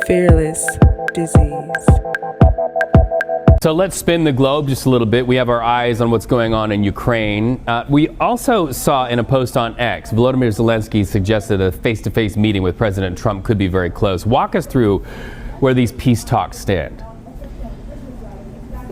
Fearless Disease. So let's spin the globe just a little bit. We have our eyes on what's going on in Ukraine. We also saw in a post on X, Volodymyr Zelensky suggested a face-to-face meeting with President Trump could be very close. Walk us through where these peace talks stand.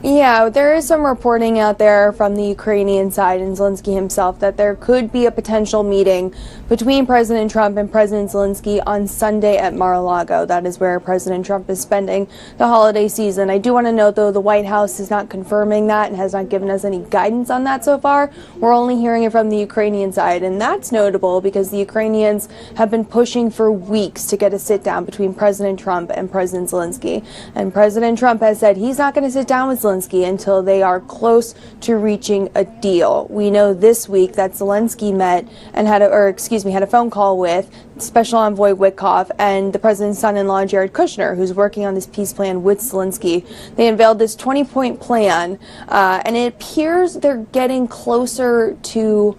Yeah, there is some reporting out there from the Ukrainian side and Zelensky himself that there could be a potential meeting between President Trump and President Zelensky on Sunday at Mar-a-Lago. That is where President Trump is spending the holiday season. I do want to note, though, the White House is not confirming that and has not given us any guidance on that so far. We're only hearing it from the Ukrainian side, and that's notable because the Ukrainians have been pushing for weeks to get a sit-down between President Trump and President Zelensky. And President Trump has said he's not going to sit down with Zelensky until they are close to reaching a deal. We know this week that Zelensky met and had a phone call with Special Envoy Witkoff and the president's son-in-law Jared Kushner, who's working on this peace plan with Zelensky. They unveiled this 20-point plan, and it appears they're getting closer to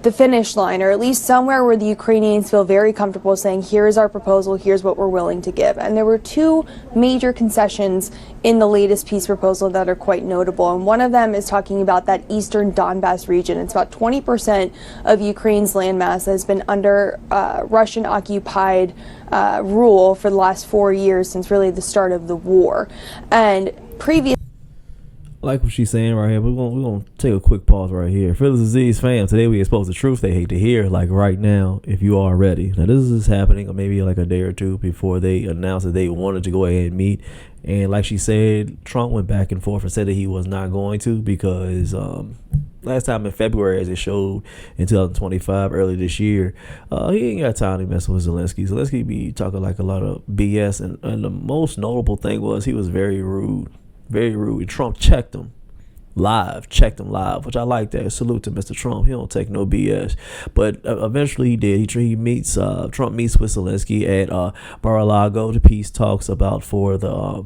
the finish line, or at least somewhere where the Ukrainians feel very comfortable saying, here's our proposal, here's what we're willing to give. And there were two major concessions in the latest peace proposal that are quite notable. And one of them is talking about that eastern Donbass region. It's about 20% of Ukraine's landmass that has been under Russian-occupied rule for the last 4 years, since really the start of the war. And previous like what she's saying right here, we're gonna take a quick pause right here. FearlessDisease fam, today we expose the truth they hate to hear, like right now, if you are ready. Now this is happening maybe like a day or two before they announced that they wanted to go ahead and meet. And like she said, Trump went back and forth and said that he was not going to because last time in February, as it showed in 2025, early this year, he ain't got time to mess with Zelensky. Zelensky be talking like a lot of BS, and the most notable thing was he was very rude. Very rude. Trump checked him live, which I like that. Salute to Mr. Trump. He don't take no BS. But eventually he did. Trump meets with Zelensky at Mar-a-Lago. The peace talks about for the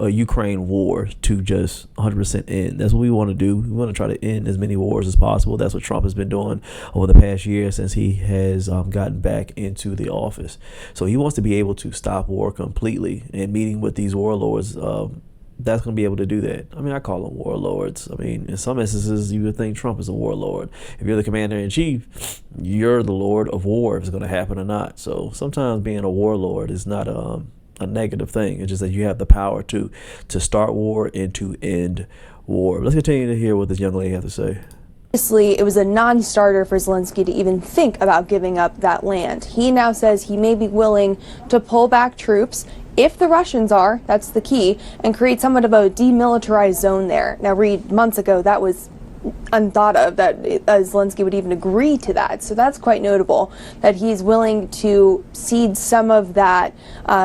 Ukraine war to just 100% end. That's what we want to do. We want to try to end as many wars as possible. That's what Trump has been doing over the past year since he has gotten back into the office. So he wants to be able to stop war completely, and meeting with these warlords, that's going to be able to do that. I mean, I call them warlords. I mean, in some instances, you would think Trump is a warlord. If you're the commander-in-chief, you're the lord of war, if it's going to happen or not. So sometimes being a warlord is not a negative thing. It's just that you have the power to start war and to end war. Let's continue to hear what this young lady has to say. Obviously, it was a non-starter for Zelensky to even think about giving up that land. He now says he may be willing to pull back troops if the Russians are, that's the key, and create somewhat of a demilitarized zone there. Now, read months ago, that was unthought of, that Zelensky would even agree to that. So that's quite notable that he's willing to cede some of that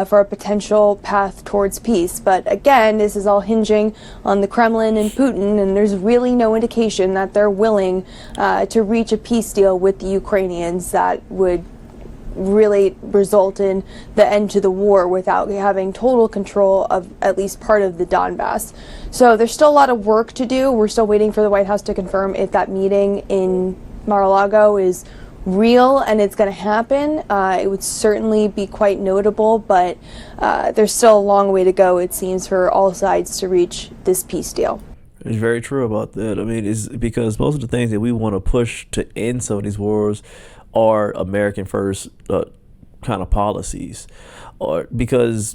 for a potential path towards peace. But again, this is all hinging on the Kremlin and Putin, and there's really no indication that they're willing to reach a peace deal with the Ukrainians that would really result in the end to the war without having total control of at least part of the Donbass. So there's still a lot of work to do. We're still waiting for the White House to confirm if that meeting in Mar-a-Lago is real and it's going to happen. It would certainly be quite notable, but there's still a long way to go, it seems, for all sides to reach this peace deal. It's very true about that. I mean, it's because most of the things that we want to push to end some of these wars are American first kind of policies, or because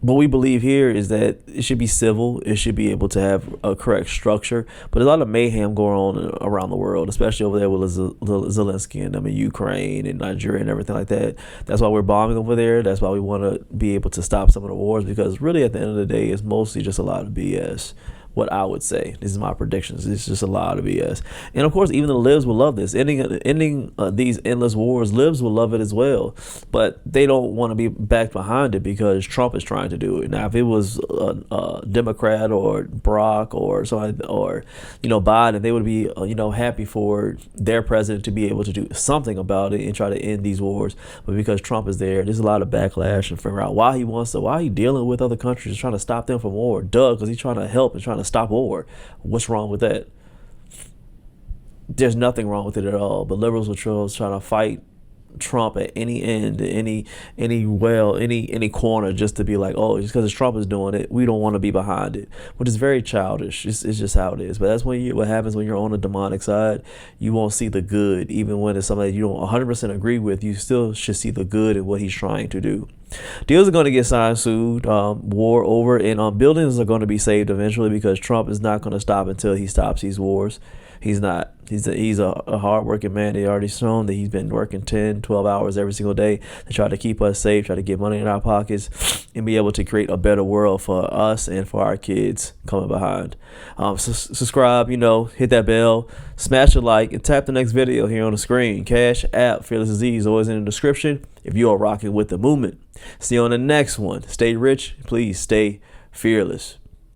what we believe here is that it should be civil, it should be able to have a correct structure, but there's a lot of mayhem going on around the world, especially over there with Zelensky and Ukraine and Nigeria and everything like that. That's why we're bombing over there. That's why we want to be able to stop some of the wars, because really at the end of the day, it's mostly just a lot of BS. What I would say, this is my predictions, it's just a lot of BS. And of course, even the libs will love this. Ending these endless wars, libs will love it as well. But they don't want to be back behind it because Trump is trying to do it. Now, if it was a Democrat or Barack or something, or Biden, they would be happy for their president to be able to do something about it and try to end these wars. But because Trump is there, there's a lot of backlash and figure out why he dealing with other countries trying to stop them from war. Because he's trying to help and trying to stop war. What's wrong with that? There's nothing wrong with it at all. But liberals will try to fight Trump at any end, any corner, just to be like, oh, just because Trump is doing it, we don't want to be behind it, which is very childish. It's just how it is. But that's what happens when you're on the demonic side. You won't see the good, even when it's something that you don't 100% agree with. You still should see the good in what he's trying to do. Deals are going to get signed soon, war over, and buildings are going to be saved eventually, because Trump is not going to stop until he stops these wars. He's not. He's a hardworking man. They already shown that he's been working 10, 12 hours every single day to try to keep us safe, try to get money in our pockets, and be able to create a better world for us and for our kids coming behind. Subscribe, hit that bell, smash a like, and tap the next video here on the screen. Cash App, FearlessDisease, always in the description if you are rocking with the movement. See you on the next one. Stay rich. Please stay fearless.